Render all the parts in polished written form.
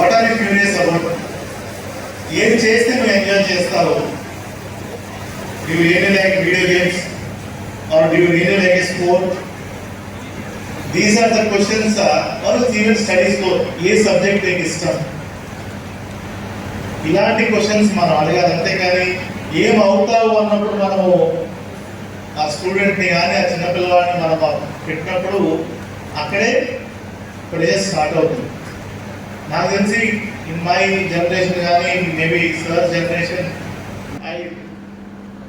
What are you curious about? ఏది చేస్తే నువ్వు ఎంజాయ్ చేస్తావు? Do you really like video games or do you really like a sport? These are the questions. Or even స్టడీస్లో ఏ subject నీకు ఇష్టం? ఇలాంటి క్వశ్చన్స్ మనం అడగాలి. అంతేకాని ఏం అవుతావు అన్నప్పుడు మనము ఆ స్టూడెంట్ని కానీ ఆ చిన్నపిల్లవాడిని మనం పెట్టినప్పుడు అక్కడే స్టార్ట్ అవుతుంది. నాకు తెలిసి ఇన్ మై జనరేషన్ కానీ maybe sir generation I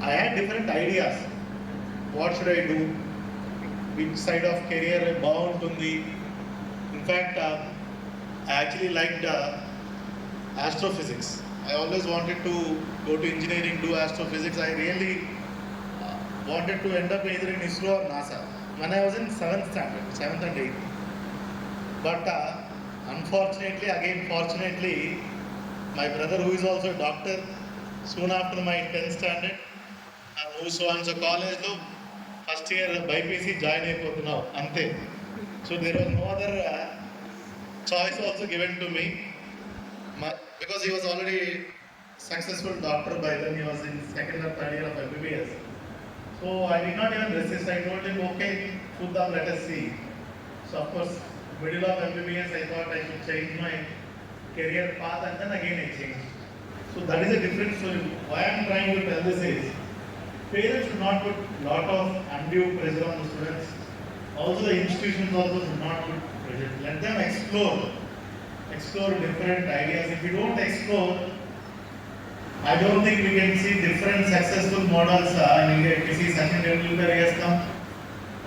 had different ideas. What should I do, which side of career బాగుంటుంది. In fact I actually liked astrophysics. I always wanted to go to engineering, do astrophysics. I really wanted to end up either in ISRO or NASA when I was in 7th and 8th. But unfortunately, again fortunately, my brother, who is also a doctor, soon after my 10th standard, who so and so college lo first year BPC join అయిపోతున్నావు అంతే. So there was no other choice also given to me. Because he was already successful doctor by then, he was in 2nd or 3rd year of MBBS. So I did not even resist. I told him, okay, Sudham, let us see. So of course, middle of MBBS, I thought I should change my career path, and then again I changed. So that is a different story. Why I am trying to tell this is, parents should not put lot of undue pressure on the students. Also the institutions also should not put pressure. Let them explore different ideas. If we don't explore, I don't think we can see different successful models in India. If you see Sachin Tendulkar has come,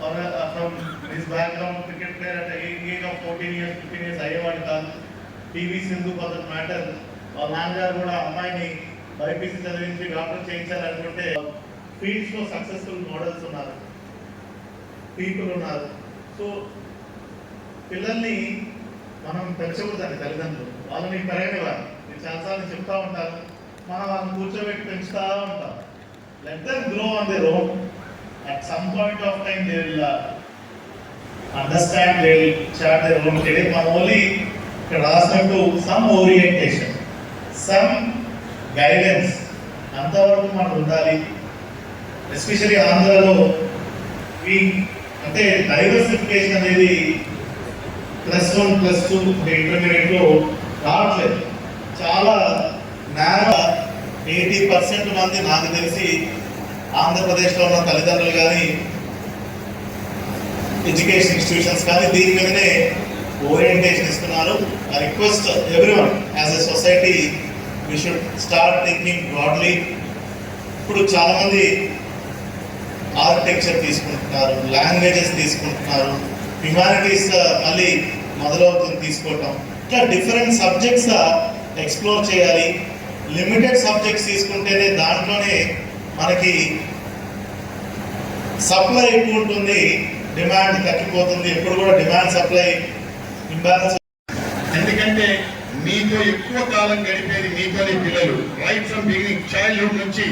or from his background, cricket player at the age of 14 years, 15 years, అయ్యేవాడు కాదు. PV Sindhu for that matter, నాన్నగారు కూడా అమ్మాయిని BiPC చదివించి doctor చేయించాలనుకుంటే ఫీల్డ్స్లో successful models ఉన్నారు, people ఉన్నారు. So పిల్లల్ని మనం పెంచకూడదండి. తల్లిదండ్రులు వాళ్ళని పెరగని వారు, నేను చాలాసార్లు చెప్తా ఉంటాను, మనం వాళ్ళని కూర్చోబెట్టి పెంచుతూ ఉంటాం. Let them grow on their own. At some point of time they will understand, they will chart their own career. మనం ఓన్లీ ఇక్కడ రాసినట్టు సమ్ ఓరియంటేషన్, సమ్ గైడెన్స్ అంతవరకు మనం ఉండాలి. ఎస్పెషల్లీ ఆంధ్రాలో అంటే డైవర్సిఫికేషన్ అనేది +1 +2 ఇంటర్మీడియట్లో రావట్లేదు. చాలా నేర 80% మంది నాకు తెలిసి ఆంధ్రప్రదేశ్లో ఉన్న తల్లిదండ్రులు కానీ ఎడ్యుకేషన్ ఇన్స్టిట్యూషన్స్ కానీ దీని మీదనే ఓరియంటేషన్ ఇస్తున్నారు. I request everyone as a society we should start thinking broadly. ఇప్పుడు చాలామంది ఆర్కిటెక్చర్ తీసుకుంటున్నారు, లాంగ్వేజెస్ తీసుకుంటున్నారు, హ్యుమానిటీస్ మళ్ళీ మొదలవుతుంది తీసుకోవటం. ఇట్లా డిఫరెంట్ సబ్జెక్ట్స్ ఎక్స్ప్లోర్ చేయాలి. లిమిటెడ్ సబ్జెక్ట్స్ తీసుకుంటేనే దాంట్లోనే మనకి సప్లై ఎక్కువ ఉంటుంది, డిమాండ్ తగ్గిపోతుంది. ఎప్పుడు కూడా డిమాండ్ సప్లై ఇంబ్యాలెన్స్. ఎందుకంటే మీతో ఎక్కువ కాలం గడిపేది మీతోనే పిల్లలు. రైట్ ఫ్రమ్ బిగినింగ్, చైల్డ్హుడ్ నుంచి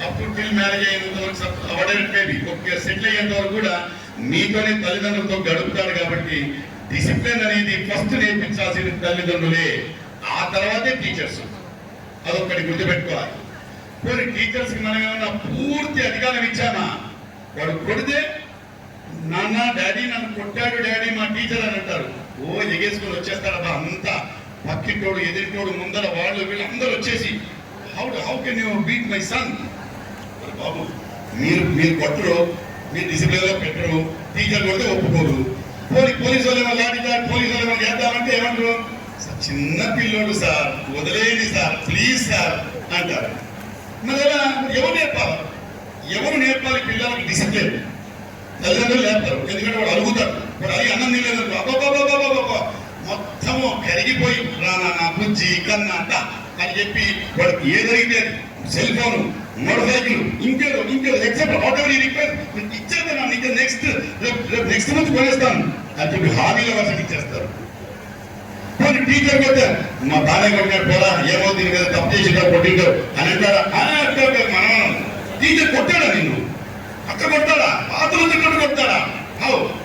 అప్పుడు పిల్లలు మ్యారేజ్ అయ్యేంత వరకు, అడల్ట్ బేబీ ఒక సెటిల్ అయ్యేంత వరకు కూడా మీతోనే తల్లిదండ్రులతో గడుపుతారు. కాబట్టి డిసిప్లిన్ అనేది ఫస్ట్ నేర్పించాల్సిన తల్లిదండ్రులే, ఆ తర్వాతే టీచర్స్. అదొక్కటి గుర్తుపెట్టుకోవాలి. కొన్ని టీచర్స్కి మనం ఏమన్నా పూర్తి అధికారం ఇచ్చామా? వాడు కొడితే నాన్న డాడీ నన్ను కొట్టాడు డాడీ మా టీచర్ అని అంటారు. ఎగేసుకొని వచ్చేస్తారబ్బా అంతా. పక్కింటోడు ఎదిరిటోడు ముందర వాళ్ళు వీళ్ళందరూ వచ్చేసి how can you beat my son? బాబు మీరు కొట్టరు, మీరు డిసిప్లిన్లో పెట్టరు, టీచర్ కొడితే ఒప్పుకోరు. పోలీసు వాళ్ళు ఏమో లాఠీ చార్జ్, పోలీసు వాళ్ళు ఏమో చేద్దామంటే ఏమంటారు? చిన్న పిల్లోడు సార్, వదిలేయండి సార్, ప్లీజ్ సార్ అంటారు. మరి ఎలా ఎవరు నేర్పాలి? ఎవరు నేర్పాలి పిల్లలకి డిసిప్లిన్? తల్లిదండ్రులు నేర్పారు. ఎందుకంటే వాడు అడుగుతాడు, వాడు అడిగి అన్నం తినలేదు అబ్బాబాబాబాబా మొత్తము కరిగిపోయి రానా నా బుజ్జి కన్నా అంట అని చెప్పి వాడికి ఏదైతే సెల్ ఫోన్, మోటార్ సైకిల్, ఇంకేదో ఎక్సెప్ట్ వాట్ ఎవర్ రిక్వెస్ట్ ఇచ్చేద్దాను, ఇంకా నెక్స్ట్ మంత్ కొనేస్తాను అని చెప్పి హామీల వర్షం ఇచ్చేస్తారు. కొన్ని టీచర్ కొట్టే మా బాగా కొట్టాడు పోరా, ఏమో దీని మీద తప్పు చేసినాడు కొట్టింటాడు అని అంటారా? మనం టీచర్ కొట్టాడా? నిన్ను అక్క కొట్టాడా? బాత్రూమ్ తిన్నట్టు కొట్టాడా?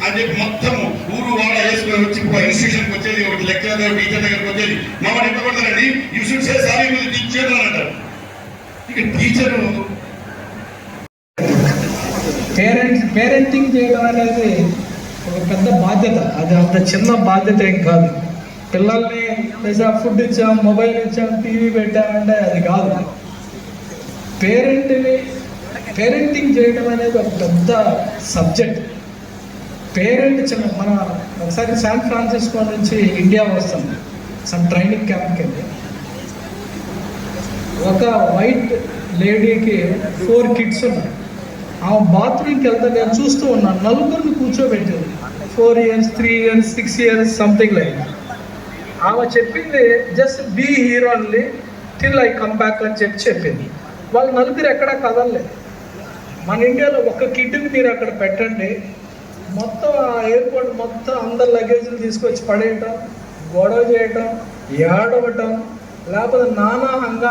అని చెప్పి మొత్తం ఊరు వాడ వేసుకొని వచ్చి ఇన్స్టిట్యూషన్కి వచ్చేది, ఒకటి లెక్చరర్ దగ్గర టీచర్ దగ్గరకు వచ్చేది. మమ్మల్ని ఎంత కొడతారండి, you should say sorry to the teacher అని అంటారు. ఇక టీచరు పేరెంటింగ్ చేయడం అనేది ఒక పెద్ద బాధ్యత. అది అంత చిన్న బాధ్యత ఏం కాదు. పిల్లల్ని ఫుడ్ ఇచ్చాం, మొబైల్ ఇచ్చాం, టీవీ పెట్టామంటే అది కాదు. పేరెంటింగ్ చేయడం అనేది ఒక పెద్ద సబ్జెక్ట్. మన ఒకసారి శాన్ ఫ్రాన్సిస్కో నుంచి ఇండియా వస్తుంది సమ్ ట్రైనింగ్ క్యాంప్కి వెళ్ళి. ఒక వైట్ లేడీకి 4 kids ఉన్నాయి. ఆమె బాత్రూమ్కి వెళ్తే నేను చూస్తూ ఉన్నాను, నలుగురిని కూర్చోబెట్టింది. 4 years, 3 years, 6 years something like. ఆమె చెప్పింది just be hero only till I come back అని చెప్పింది. వాళ్ళు నలుగురు ఎక్కడా కదలలేదు. మన ఇండియాలో ఒక కిడ్ని మీరు అక్కడ పెట్టండి, మొత్తం ఆ ఎయిర్పోర్ట్ మొత్తం అందరు లగేజ్లు తీసుకొచ్చి పడేయటం, గొడవ చేయటం, ఏడవటం, లేకపోతే నానా హంగా